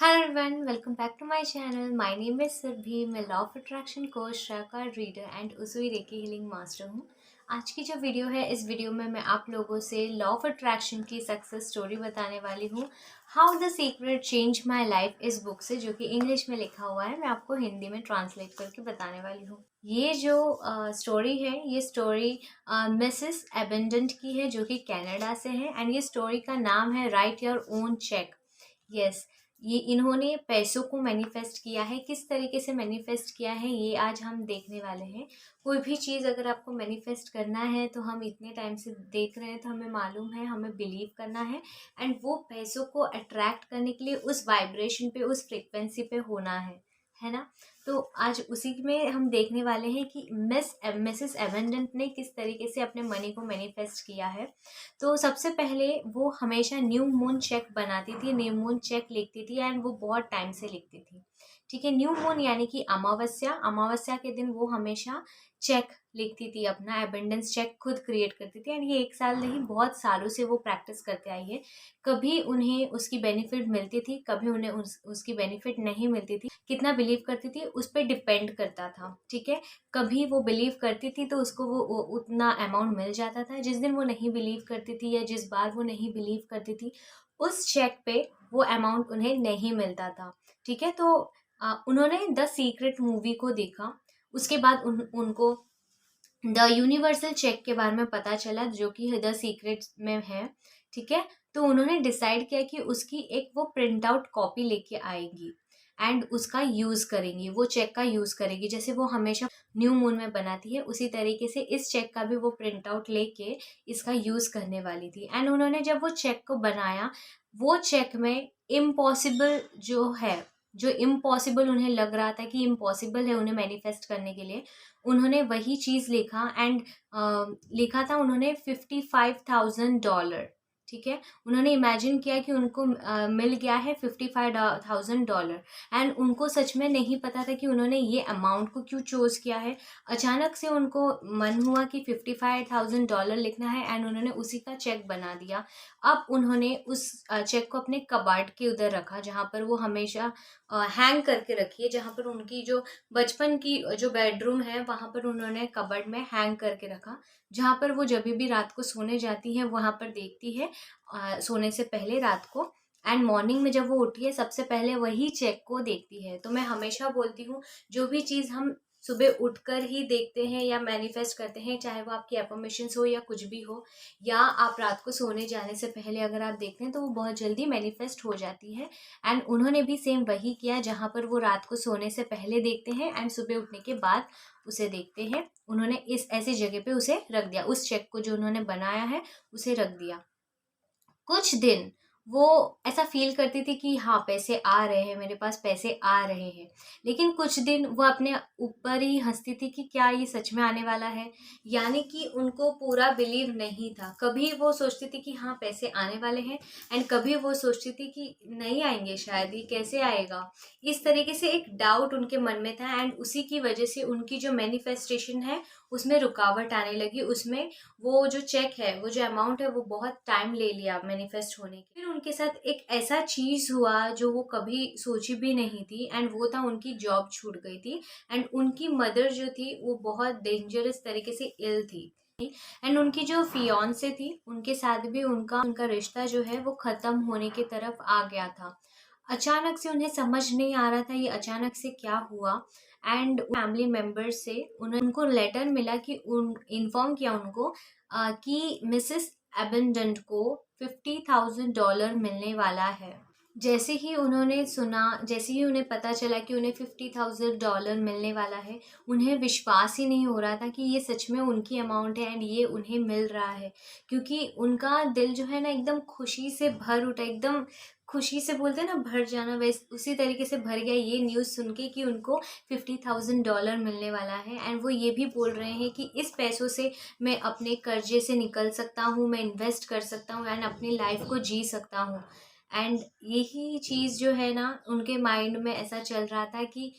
Hello everyone, welcome back to my channel. My name is Surabhi. मैं law of attraction coach, card reader and Usui reiki healing master हूँ। आज की जो video है, इस video में मैं आप लोगों से लॉ ऑफ अट्रैक्शन की सक्सेस स्टोरी बताने वाली हूँ। How the secret change my life, इस बुक से, जो कि इंग्लिश में लिखा हुआ है। मैं आपको हिंदी में ट्रांसलेट करके बताने वाली हूँ। ये जो स्टोरी है, ये स्टोरी मिसेस एबेंडेंट की है, जो कि कनाडा से है। एंड ये स्टोरी का नाम है write your own check. Yes, ये इन्होंने पैसों को मैनिफेस्ट किया है। किस तरीके से मैनिफेस्ट किया है, ये आज हम देखने वाले हैं। कोई भी चीज़ अगर आपको मैनिफेस्ट करना है, तो हम इतने टाइम से देख रहे हैं, तो हमें मालूम है, हमें बिलीव करना है। एंड वो पैसों को अट्रैक्ट करने के लिए उस वाइब्रेशन पे, उस फ्रिक्वेंसी पे होना है ना। तो आज उसी में हम देखने वाले हैं कि मिसेस एबेंडेंट ने किस तरीके से अपने मनी को मैनिफेस्ट किया है। तो सबसे पहले वो हमेशा न्यू मून चेक बनाती थी, न्यू मून चेक लिखती थी। एंड वो बहुत टाइम से लिखती थी। ठीक है, न्यू मून यानी कि अमावस्या, अमावस्या के दिन वो हमेशा चेक लिखती थी, अपना एबेंडेंस चेक खुद क्रिएट करती थी। एंड ये एक साल नहीं, बहुत सालों से वो प्रैक्टिस करते आई है। कभी उन्हें उसकी बेनिफिट मिलती थी, कभी उन्हें उसकी बेनिफिट नहीं मिलती थी। कितना बिलीव करती थी उस पर डिपेंड करता था। ठीक है, कभी वो बिलीव करती थी तो उसको वो उतना अमाउंट मिल जाता था। जिस दिन वो नहीं बिलीव करती थी, या जिस बार वो नहीं बिलीव करती थी, उस चेक पे वो अमाउंट उन्हें नहीं मिलता था। ठीक है, तो उन्होंने द सीक्रेट मूवी को देखा। उसके बाद उनको द यूनिवर्सल चेक के बारे में पता चला, जो कि द सीक्रेट में है। ठीक है, तो उन्होंने डिसाइड किया कि उसकी एक वो प्रिंट आउट कॉपी लेके आएगी एंड उसका यूज़ करेंगी, वो चेक का यूज़ करेगी। जैसे वो हमेशा न्यू मून में बनाती है, उसी तरीके से इस चेक का भी वो प्रिंट आउट लेके इसका यूज़ करने वाली थी। एंड उन्होंने जब वो चेक को बनाया, वो चेक में इम्पॉसिबल जो है, जो इम्पॉसिबल उन्हें लग रहा था कि इम्पॉसिबल है उन्हें मैनिफेस्ट करने के लिए, उन्होंने वही चीज़ लिखा। एंड लिखा था उन्होंने $55,000। ठीक है, उन्होंने इमेजिन किया कि उनको मिल गया है $55,000। एंड उनको सच में नहीं पता था कि उन्होंने ये अमाउंट को क्यों चूज़ किया है। अचानक से उनको मन हुआ कि $55,000 लिखना है, एंड उन्होंने उसी का चेक बना दिया। अब उन्होंने उस चेक को अपने कबाड़ के उधर रखा, जहाँ पर वो हमेशा हैंग करके रखी है, जहाँ पर उनकी जो बचपन की जो बेडरूम है, वहाँ पर उन्होंने कबर्ड में हैंग करके रखा, जहाँ पर वो जब भी रात को सोने जाती है, वहाँ पर देखती है सोने से पहले रात को। एंड मॉर्निंग में जब वो उठी है, सबसे पहले वही चेक को देखती है। तो मैं हमेशा बोलती हूँ, जो भी चीज़ हम सुबह उठकर ही देखते हैं या मैनिफेस्ट करते हैं, चाहे वो आपकी एफर्मेशंस हो या कुछ भी हो, या आप रात को सोने जाने से पहले अगर आप देखते हैं, तो वो बहुत जल्दी मैनिफेस्ट हो जाती है। एंड उन्होंने भी सेम वही किया, जहाँ पर वो रात को सोने से पहले देखते हैं एंड सुबह उठने के बाद उसे देखते हैं। उन्होंने इस ऐसी जगह पे उसे रख दिया, उस चेक को जो उन्होंने बनाया है उसे रख दिया। कुछ दिन वो ऐसा फील करती थी कि हाँ, पैसे आ रहे हैं, मेरे पास पैसे आ रहे हैं। लेकिन कुछ दिन वो अपने ऊपर ही हंसती थी कि क्या ये सच में आने वाला है। यानी कि उनको पूरा बिलीव नहीं था। कभी वो सोचती थी कि हाँ, पैसे आने वाले हैं, एंड कभी वो सोचती थी कि नहीं आएंगे, शायद ये कैसे आएगा। इस तरीके से एक डाउट उनके मन में था। एंड उसी की वजह से उनकी जो मैनिफेस्टेशन है, उसमें रुकावट आने लगी। उसमें वो जो चेक है, वो जो अमाउंट है, वो बहुत टाइम ले लिया मैनिफेस्ट होने के। फिर उनके साथ एक ऐसा चीज़ हुआ जो वो कभी सोची भी नहीं थी। एंड वो था, उनकी जॉब छूट गई थी। एंड उनकी मदर जो थी, वो बहुत डेंजरस तरीके से इल थी। एंड उनकी जो फियांसे थी, उनके साथ भी उनका उनका रिश्ता जो है, वो ख़त्म होने की तरफ आ गया था। अचानक से उन्हें समझ नहीं आ रहा था ये अचानक से क्या हुआ। एंड फैमिली मेम्बर से उनको लेटर मिला कि इन्फॉर्म किया उनको कि मिसेस एबेंडेंट को $50,000 मिलने वाला है। जैसे ही उन्होंने सुना, जैसे ही उन्हें पता चला कि उन्हें $50,000 मिलने वाला है, उन्हें विश्वास ही नहीं हो रहा था कि ये सच में उनकी अमाउंट है एंड ये उन्हें मिल रहा है। क्योंकि उनका दिल जो है ना, एकदम खुशी से भर उठा। एकदम खुशी से बोलते हैं ना, भर जाना, वैसे उसी तरीके से भर गया ये न्यूज़ सुन के कि उनको $50,000 मिलने वाला है। एंड वो ये भी बोल रहे हैं कि इस पैसों से मैं अपने कर्जे से निकल सकता हूँ, मैं इन्वेस्ट कर सकता हूँ एंड अपनी लाइफ को जी सकता हूँ। एंड यही चीज़ जो है ना, उनके माइंड में ऐसा चल रहा था कि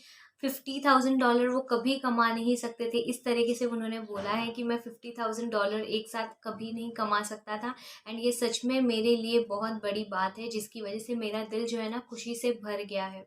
$50,000 वो कभी कमा नहीं सकते थे। इस तरीके से उन्होंने बोला है कि मैं $50,000 एक साथ कभी नहीं कमा सकता था। एंड ये सच में मेरे लिए बहुत बड़ी बात है, जिसकी वजह से मेरा दिल जो है ना खुशी से भर गया है।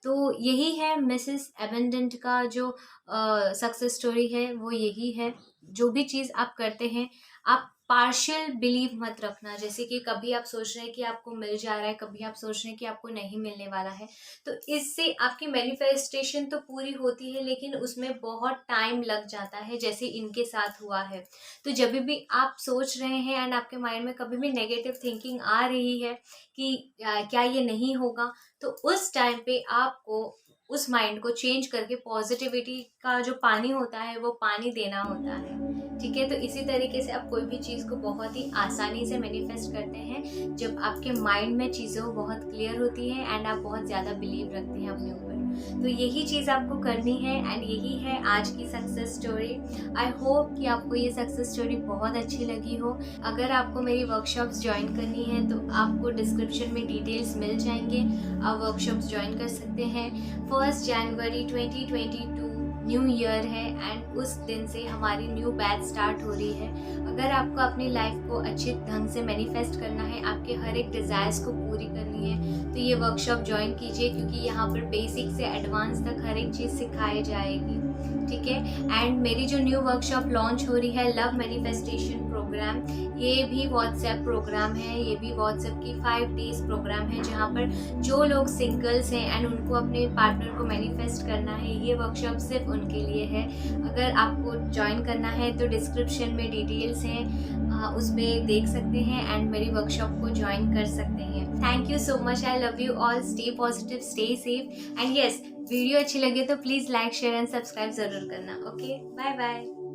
तो यही है मिसेस एबेंडेंट का जो सक्सेस स्टोरी है, वो यही है। जो भी चीज़ आप करते हैं, आप पार्शियल बिलीव मत रखना। जैसे कि कभी आप सोच रहे हैं कि आपको मिल जा रहा है, कभी आप सोच रहे हैं कि आपको नहीं मिलने वाला है, तो इससे आपकी मैनिफेस्टेशन तो पूरी होती है, लेकिन उसमें बहुत टाइम लग जाता है, जैसे इनके साथ हुआ है। तो जब भी आप सोच रहे हैं एंड आपके माइंड में कभी भी नेगेटिव थिंकिंग आ रही है कि क्या ये नहीं होगा, तो उस टाइम पे आपको उस माइंड को चेंज करके पॉजिटिविटी का जो पानी होता है वो पानी देना होता है। ठीक है, तो इसी तरीके से आप कोई भी चीज़ को बहुत ही आसानी से मैनिफेस्ट करते हैं जब आपके माइंड में चीज़ें बहुत क्लियर होती हैं एंड आप बहुत ज़्यादा बिलीव रखते हैं अपने ऊपर। तो यही चीज़ आपको करनी है एंड यही है आज की सक्सेस स्टोरी। आई होप कि आपको ये सक्सेस स्टोरी बहुत अच्छी लगी हो। अगर आपको मेरी वर्कशॉप्स ज्वाइन करनी है तो आपको डिस्क्रिप्शन में डिटेल्स मिल जाएंगे, आप वर्कशॉप्स ज्वाइन कर सकते हैं। 1 जनवरी 2022 न्यू ईयर है एंड उस दिन से हमारी न्यू बैच स्टार्ट हो रही है। अगर आपको अपनी लाइफ को अच्छे ढंग से मैनिफेस्ट करना है, आपके हर एक डिज़ायर्स को पूरी करनी है, तो ये वर्कशॉप ज्वाइन कीजिए, क्योंकि यहाँ पर बेसिक से एडवांस तक हर एक चीज़ सिखाई जाएगी। ठीक है, एंड मेरी जो न्यू वर्कशॉप लॉन्च हो रही है, लव मैनिफेस्टेशन प्रोग्राम, ये भी व्हाट्सएप प्रोग्राम है। ये भी व्हाट्सएप की 5 डेज प्रोग्राम है, जहाँ पर जो लोग सिंगल्स हैं एंड उनको अपने पार्टनर को मैनिफेस्ट करना है, ये वर्कशॉप सिर्फ उनके लिए है। अगर आपको ज्वाइन करना है तो डिस्क्रिप्शन में डिटेल्स हैं, उस पर देख सकते हैं एंड मेरी वर्कशॉप को ज्वाइन कर सकते हैं। Thank you so much, I love you all, stay positive, stay safe and yes, video अच्छी लगे तो please like, share and subscribe ज़रूर करना। Okay, bye bye.